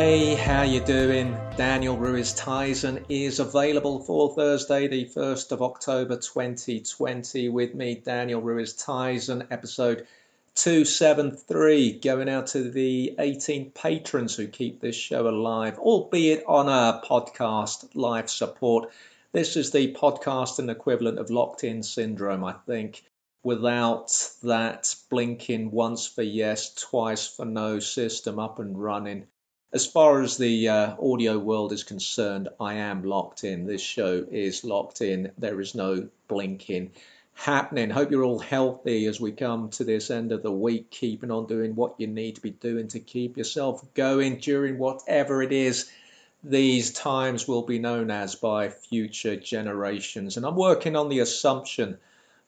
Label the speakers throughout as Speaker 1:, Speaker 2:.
Speaker 1: Hey, how you doing? Daniel Ruiz Tizon is available for Thursday, the 1st of October 2020 with me, Daniel Ruiz Tizon, episode 273, going out to the 18 patrons who keep this show alive, albeit on a podcast live support. This is the podcasting equivalent of locked-in syndrome, I think, without that blinking once for yes, twice for no system up and running. As far as the audio world is concerned, I am locked in. This show is locked in. There is no blinking happening. Hope you're all healthy as we come to this end of the week, keeping on doing what you need to be doing to keep yourself going during whatever it is these times will be known as by future generations. And I'm working on the assumption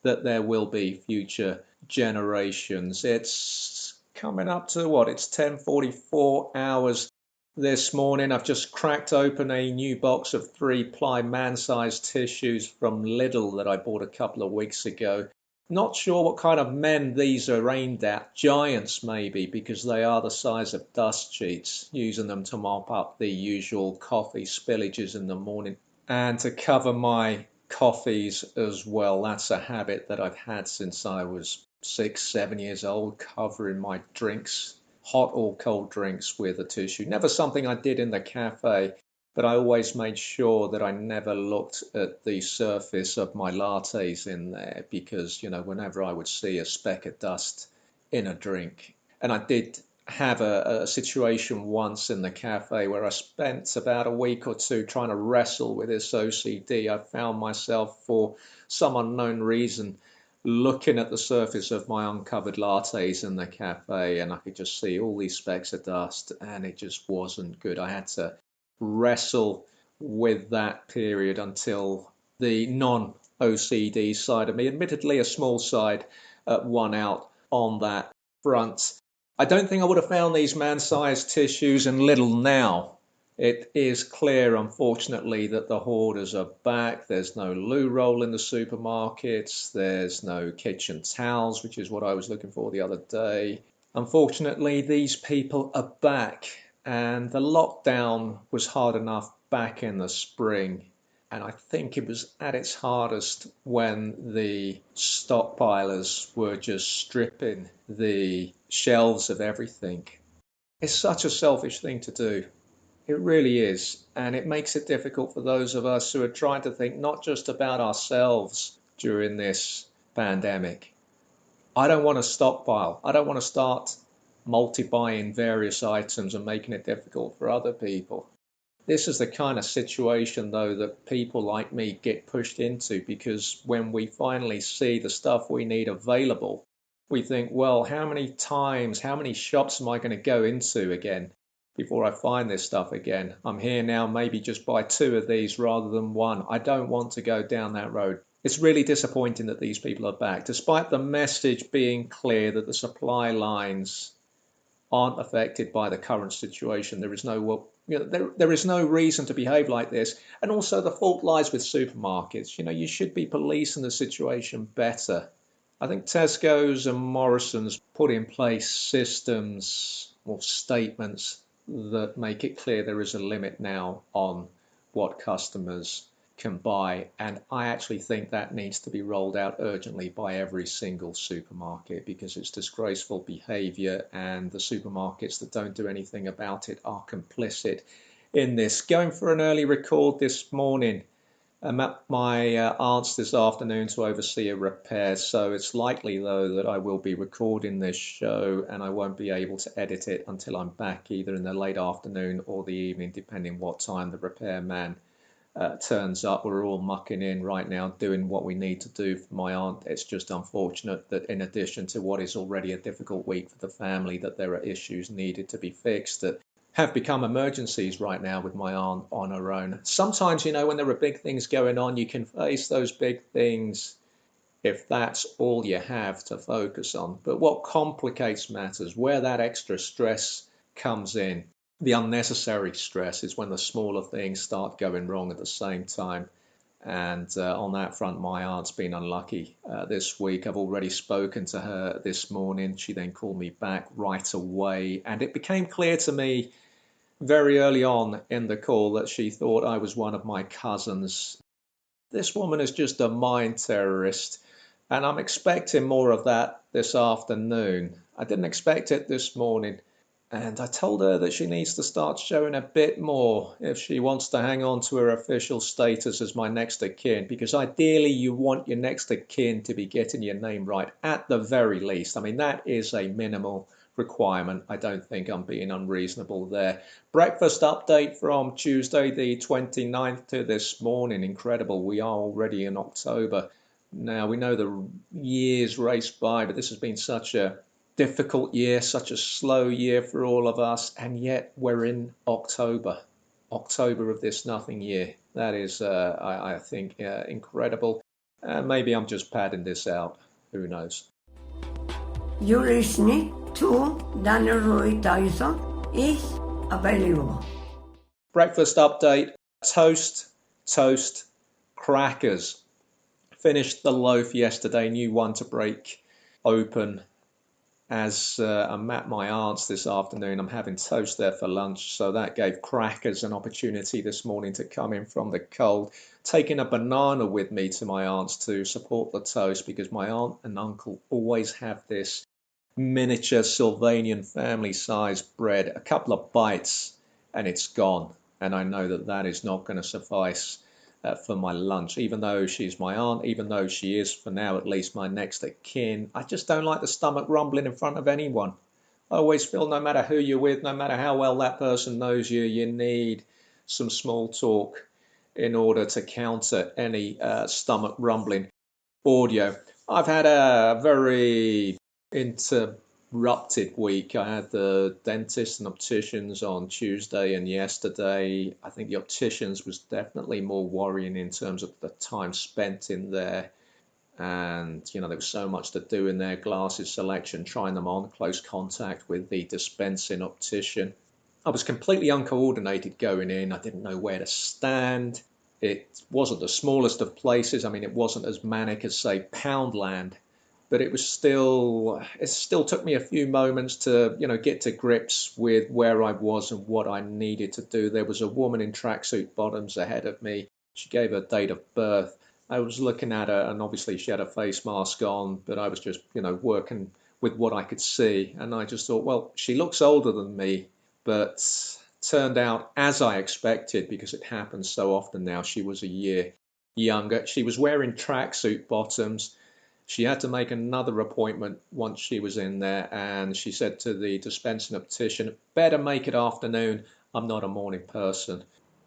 Speaker 1: that there will be future generations. It's coming up to it's 10:44 hours this morning. I've just cracked open a new box of 3-ply man-sized tissues from Lidl that I bought a couple of weeks ago. Not sure what kind of men these are aimed at. Giants maybe, because they are the size of dust sheets, using them to mop up the usual coffee spillages in the morning and to cover my coffees as well. That's a habit that I've had since I was 6-7 years old, covering my drinks, hot or cold drinks, with a tissue. Never something I did in the cafe, but I always made sure that I never looked at the surface of my lattes in there because, whenever I would see a speck of dust in a drink. And I did have a situation once in the cafe where I spent about a week or two trying to wrestle with this OCD. I found myself, for some unknown reason, looking at the surface of my uncovered lattes in the cafe, and I could just see all these specks of dust, and it just wasn't good. I had to wrestle with that period until the non-OCD side of me, admittedly a small side, won out on that front. I don't think I would have found these man-sized tissues in Lidl now. It is clear, unfortunately, that the hoarders are back. There's no loo roll in the supermarkets. There's no kitchen towels, which is what I was looking for the other day. Unfortunately, these people are back, and the lockdown was hard enough back in the spring. And I think it was at its hardest when the stockpilers were just stripping the shelves of everything. It's such a selfish thing to do. It really is. And it makes it difficult for those of us who are trying to think not just about ourselves during this pandemic. I don't want to stockpile. I don't want to start multi-buying various items and making it difficult for other people. This is the kind of situation, though, that people like me get pushed into, because when we finally see the stuff we need available, we think, well, how many shops am I going to go into again before I find this stuff again? I'm here now, maybe just buy 2 of these rather than 1. I don't want to go down that road. It's really disappointing that these people are back, despite the message being clear that the supply lines aren't affected by the current situation. There is no reason to behave like this. And also the fault lies with supermarkets. You should be policing the situation better. I think Tesco's and Morrison's put in place systems or statements that make it clear there is a limit now on what customers can buy. And I actually think that needs to be rolled out urgently by every single supermarket, because it's disgraceful behavior, and the supermarkets that don't do anything about it are complicit in this. Going for an early record this morning. I'm at my aunt's this afternoon to oversee a repair, so it's likely, though, that I will be recording this show and I won't be able to edit it until I'm back either in the late afternoon or the evening, depending what time the repairman turns up. We're all mucking in right now, doing what we need to do for my aunt. It's just unfortunate that in addition to what is already a difficult week for the family, that there are issues needed to be fixed that have become emergencies right now with my aunt on her own. Sometimes, when there are big things going on, you can face those big things if that's all you have to focus on. But what complicates matters, where that extra stress comes in, the unnecessary stress, is when the smaller things start going wrong at the same time. And on that front, my aunt's been unlucky this week. I've already spoken to her this morning. She then called me back right away. And it became clear to me very early on in the call that she thought I was one of my cousins. This woman is just a mind terrorist, and I'm expecting more of that this afternoon. I didn't expect it this morning, and I told her that she needs to start showing a bit more if she wants to hang on to her official status as my next of kin, because ideally you want your next of kin to be getting your name right at the very least. I mean, that is a minimal requirement. I don't think I'm being unreasonable there. Breakfast update from Tuesday the 29th to this morning. Incredible. We are already in October. Now, we know the years race by, but this has been such a difficult year, such a slow year for all of us, and yet we're in October. October of this nothing year. That is, I think, incredible. Maybe I'm just padding this out. Who knows?
Speaker 2: You're listening to Daniel Ruiz Tizon is available.
Speaker 1: Breakfast update. Toast, crackers. Finished the loaf yesterday, new one to break open. As I'm at my aunt's this afternoon, I'm having toast there for lunch, so that gave crackers an opportunity this morning to come in from the cold. Taking a banana with me to my aunt's to support the toast, because my aunt and uncle always have this miniature Sylvanian family-sized bread. A couple of bites and it's gone, and I know that that is not going to suffice for my lunch, even though she's my aunt, even though she is, for now at least, my next of kin. I just don't like the stomach rumbling in front of anyone. I always feel no matter who you're with, no matter how well that person knows you, you need some small talk in order to counter any stomach rumbling audio. I've had a very interrupted week. I had the dentist and opticians on Tuesday and yesterday. I think the opticians was definitely more worrying in terms of the time spent in there. And, there was so much to do in there, glasses selection, trying them on, close contact with the dispensing optician. I was completely uncoordinated going in. I didn't know where to stand. It wasn't the smallest of places. I mean, it wasn't as manic as, say, Poundland. But it still took me a few moments to, get to grips with where I was and what I needed to do. There was a woman in tracksuit bottoms ahead of me. She gave her date of birth. I was looking at her, and obviously she had a face mask on, but I was just, working with what I could see. And I just thought, well, she looks older than me, but turned out, as I expected, because it happens so often now, she was a year younger. She was wearing tracksuit bottoms. She had to make another appointment once she was in there, and she said to the dispensing optician, better make it afternoon, I'm not a morning person.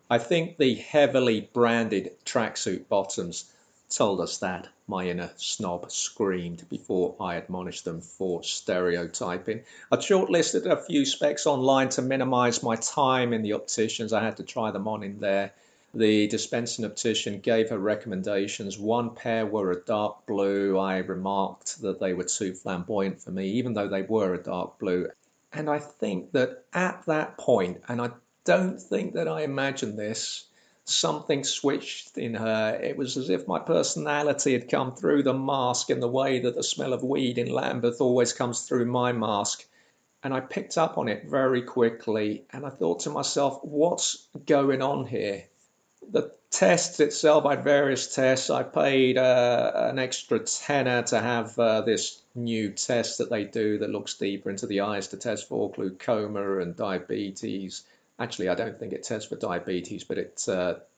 Speaker 1: I think the heavily branded tracksuit bottoms told us that. My inner snob screamed before I admonished them for stereotyping. I'd shortlisted a few specs online to minimise my time in the opticians. I had to try them on in there. The dispensing optician gave her recommendations. One pair were a dark blue. I remarked that they were too flamboyant for me, even though they were a dark blue. And I think that at that point, and I don't think that I imagined this, something switched in her. It was as if my personality had come through the mask in the way that the smell of weed in Lambeth always comes through my mask. And I picked up on it very quickly, and I thought to myself, what's going on here? The test itself, I had various tests. I paid an extra tenner to have this new test that they do that looks deeper into the eyes to test for glaucoma and diabetes. Actually, I don't think it tests for diabetes, but it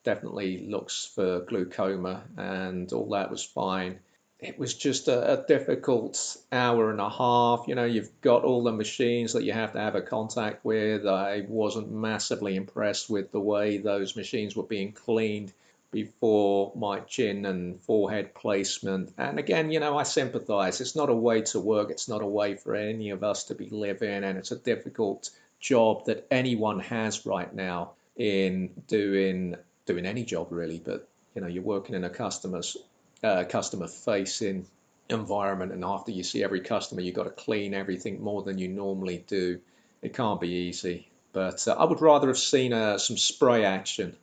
Speaker 1: definitely looks for glaucoma, and all that was fine. It was just a difficult hour and a half. You've got all the machines that you have to have a contact with. I wasn't massively impressed with the way those machines were being cleaned before my chin and forehead placement. And again, I sympathize. It's not a way to work. It's not a way for any of us to be living, and it's a difficult job that anyone has right now in doing any job really. But you're working in a customer-facing environment, and after you see every customer, you've got to clean everything more than you normally do. It can't be easy. But I would rather have seen some spray action,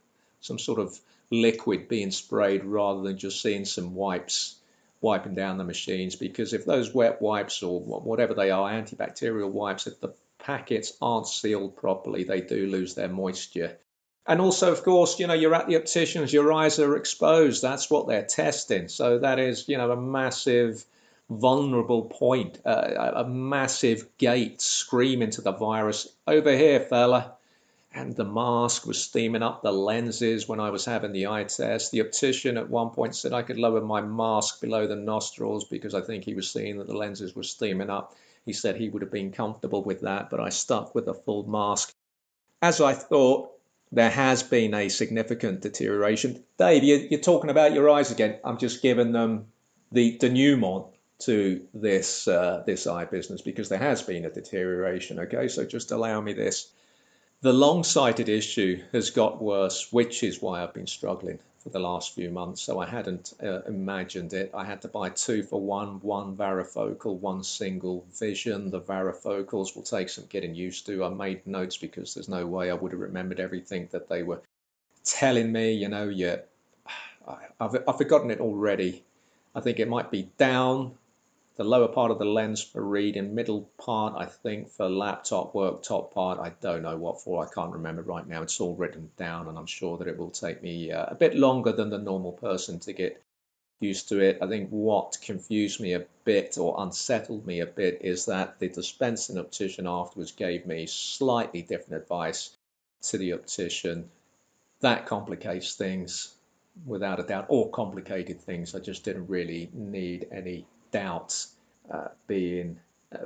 Speaker 1: some sort of liquid being sprayed, rather than just seeing some wipes wiping down the machines. Because if those wet wipes, or whatever they are, antibacterial wipes, if the packets aren't sealed properly, they do lose their moisture. And also, of course, you're at the opticians, your eyes are exposed. That's what they're testing. So that is, a massive vulnerable point, a massive gate screaming to the virus, over here, fella. And the mask was steaming up the lenses when I was having the eye test. The optician at one point said I could lower my mask below the nostrils because I think he was seeing that the lenses were steaming up. He said he would have been comfortable with that, but I stuck with a full mask. As I thought, there has been a significant deterioration. Dave, you're talking about your eyes again. I'm just giving them the denouement to this eye business because there has been a deterioration. Okay, so just allow me this. The long-sighted issue has got worse, which is why I've been struggling for the last few months. So I hadn't imagined it. I had to buy 2 for 1, one varifocal, one single vision. The varifocals will take some getting used to. I made notes because there's no way I would have remembered everything that they were telling me. I've forgotten it already. I think it might be down the lower part of the lens for reading, middle part, I think, for laptop work, top part, I don't know what for, I can't remember right now. It's all written down, and I'm sure that it will take me a bit longer than the normal person to get used to it. I think what confused me a bit or unsettled me a bit is that the dispensing optician afterwards gave me slightly different advice to the optician. That complicates things without a doubt, or complicated things. I just didn't really need any doubts being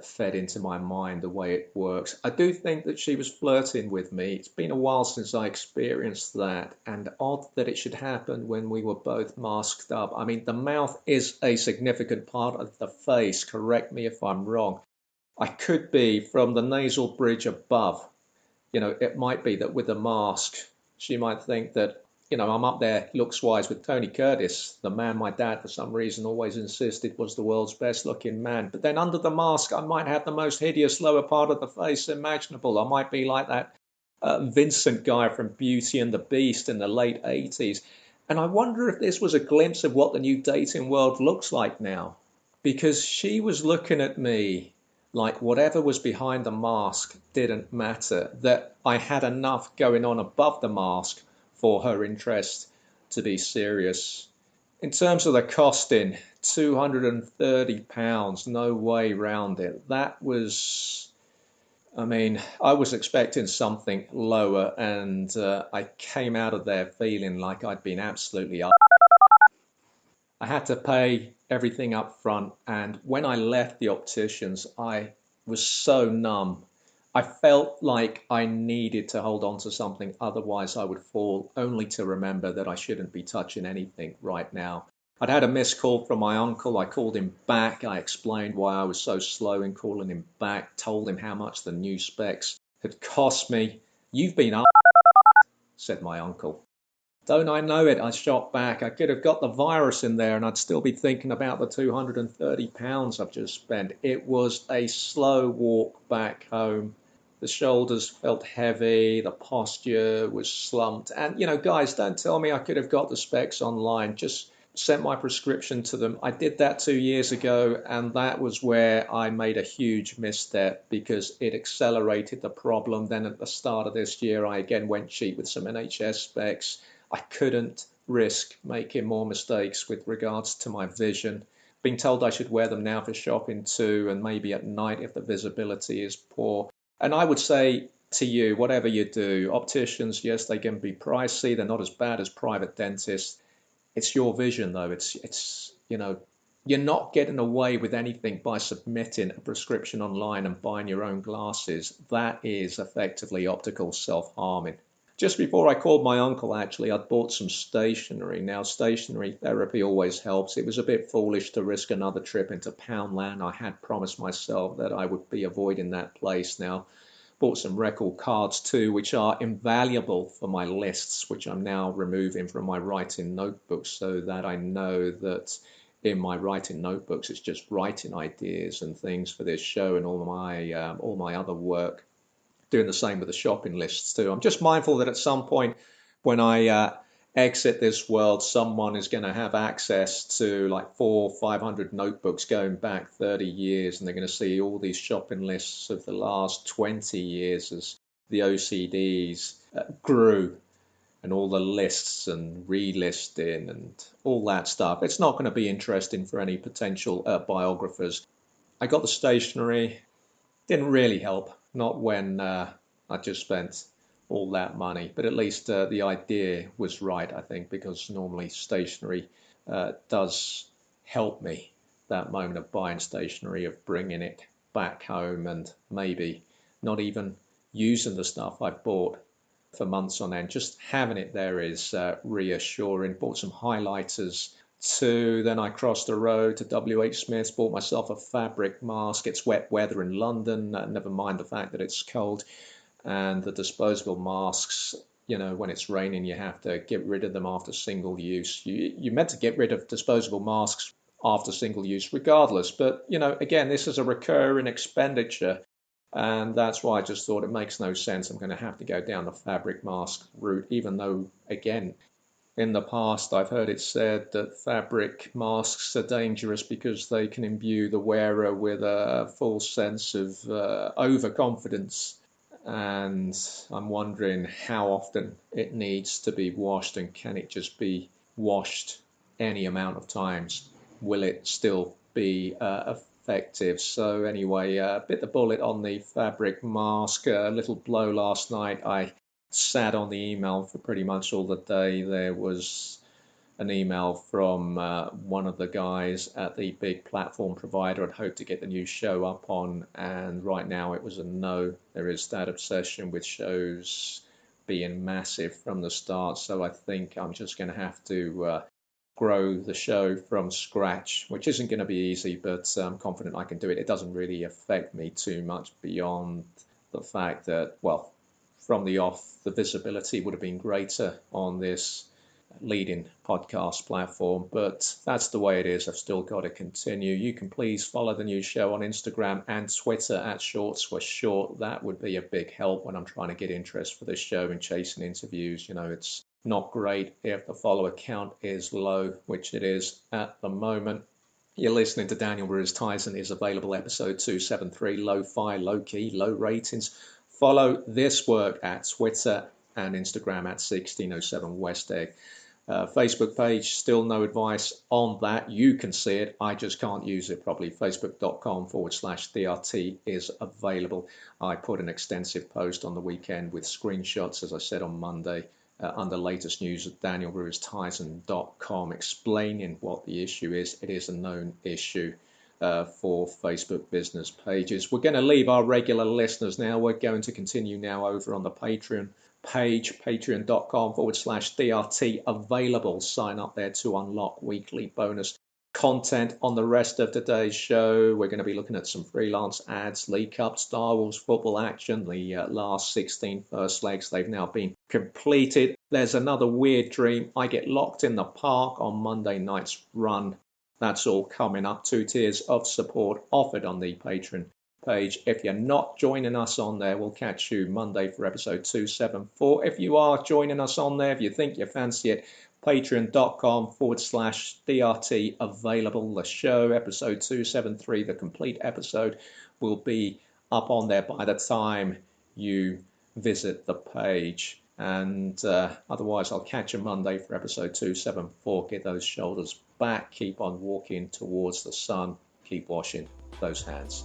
Speaker 1: fed into my mind the way it works. I do think that she was flirting with me. It's been a while since I experienced that, and odd that it should happen when we were both masked up. I mean, the mouth is a significant part of the face. Correct me if I'm wrong. I could be from the nasal bridge above. It might be that with the mask, she might think that I'm up there looks-wise with Tony Curtis, the man my dad for some reason always insisted was the world's best-looking man. But then under the mask, I might have the most hideous lower part of the face imaginable. I might be like that Vincent guy from Beauty and the Beast in the late 80s. And I wonder if this was a glimpse of what the new dating world looks like now. Because she was looking at me like whatever was behind the mask didn't matter, that I had enough going on above the mask for her interest to be serious. In terms of the costing, £230, no way round it. That was, I was expecting something lower, and I came out of there feeling like I'd been absolutely up. I had to pay everything up front, and when I left the opticians, I was so numb. I felt like I needed to hold on to something, otherwise I would fall, only to remember that I shouldn't be touching anything right now. I'd had a missed call from my uncle. I called him back. I explained why I was so slow in calling him back, told him how much the new specs had cost me. "You've been up," said my uncle. "Don't I know it?" I shot back. "I could have got the virus in there and I'd still be thinking about the £230 I've just spent." It was a slow walk back home. The shoulders felt heavy, the posture was slumped. And, guys, don't tell me I could have got the specs online. Just sent my prescription to them. I did that 2 years ago, and that was where I made a huge misstep because it accelerated the problem. Then at the start of this year, I again went cheap with some NHS specs. I couldn't risk making more mistakes with regards to my vision. Being told I should wear them now for shopping too, and maybe at night if the visibility is poor. And I would say to you, whatever you do, opticians, yes, they can be pricey. They're not as bad as private dentists. It's your vision, though. It's you're not getting away with anything by submitting a prescription online and buying your own glasses. That is effectively optical self-harming. Just before I called my uncle, actually, I'd bought some stationery. Now, stationery therapy always helps. It was a bit foolish to risk another trip into Poundland. I had promised myself that I would be avoiding that place. Now, bought some record cards too, which are invaluable for my lists, which I'm now removing from my writing notebooks so that I know that in my writing notebooks it's just writing ideas and things for this show and all my other work. Doing the same with the shopping lists too. I'm just mindful that at some point when I exit this world, someone is going to have access to like 400-500 notebooks going back 30 years, and they're going to see all these shopping lists of the last 20 years as the OCDs grew, and all the lists and relisting and all that stuff. It's not going to be interesting for any potential biographers. I got the stationery, didn't really help, not when I just spent all that money, but at least the idea was right, I think, because normally stationery does help me, that moment of buying stationery, of bringing it back home and maybe not even using the stuff I've bought for months on end. Just having it there is reassuring. Bought some highlighters too. Then I crossed the road to WH Smith's, bought myself a fabric mask. It's wet weather in London, never mind the fact that it's cold. And the disposable masks, when it's raining, you have to get rid of them after single use. You're meant to get rid of disposable masks after single use regardless. But, again, this is a recurring expenditure. And that's why I just thought it makes no sense. I'm going to have to go down the fabric mask route, even though, again, in the past I've heard it said that fabric masks are dangerous because they can imbue the wearer with a false sense of overconfidence. And I'm wondering how often it needs to be washed, and can it just be washed any amount of times? Will it still be effective? So anyway, bit the bullet on the fabric mask. A little blow last night. I sat on the email for pretty much all the day. There was an email from one of the guys at the big platform provider I'd hoped to get the new show up on, and right now it was a no. There is that obsession with shows being massive from the start, so I think I'm just going to have to grow the show from scratch, which isn't going to be easy, but I'm confident I can do it. It doesn't really affect me too much beyond the fact that, well, from the off, the visibility would have been greater on this leading podcast platform, but that's the way it is. I've still got to continue. You can please follow the new show on Instagram and Twitter at Shorts for Short. That would be a big help when I'm trying to get interest for this show and chasing interviews. It's not great if the follower count is low, which it is at the moment. You're listening to Daniel Ruiz Tizon is available, episode 273, Lo-Fi, Low-Key, Low Ratings. Follow this work at Twitter and Instagram at 1607 West Egg. Facebook page, still no advice on that. You can see it, I just can't use it properly. Facebook.com/DRT is available. I put an extensive post on the weekend with screenshots, as I said on Monday, under latest news at danielruiztizon.com, explaining what the issue is. It is a known issue for Facebook business pages. We're going to leave our regular listeners now. We're going to continue now over on the Patreon page, patreon.com/DRT available. Sign up there to unlock weekly bonus content on the rest of today's show. We're going to be looking at some freelance ads, League Cup, Star Wars football action, the last 16 first legs. They've now been completed. There's another weird dream. I get locked in the park on Monday night's run. That's all coming up. 2 tiers of support offered on the Patreon page. If you're not joining us on there, we'll catch you Monday for episode 274. If you are joining us on there, if you think you fancy it, patreon.com/DRT available. The show, episode 273, the complete episode, will be up on there by the time you visit the page. And otherwise, I'll catch you Monday for episode 274. Get those shoulders back. Keep on walking towards the sun. Keep washing those hands.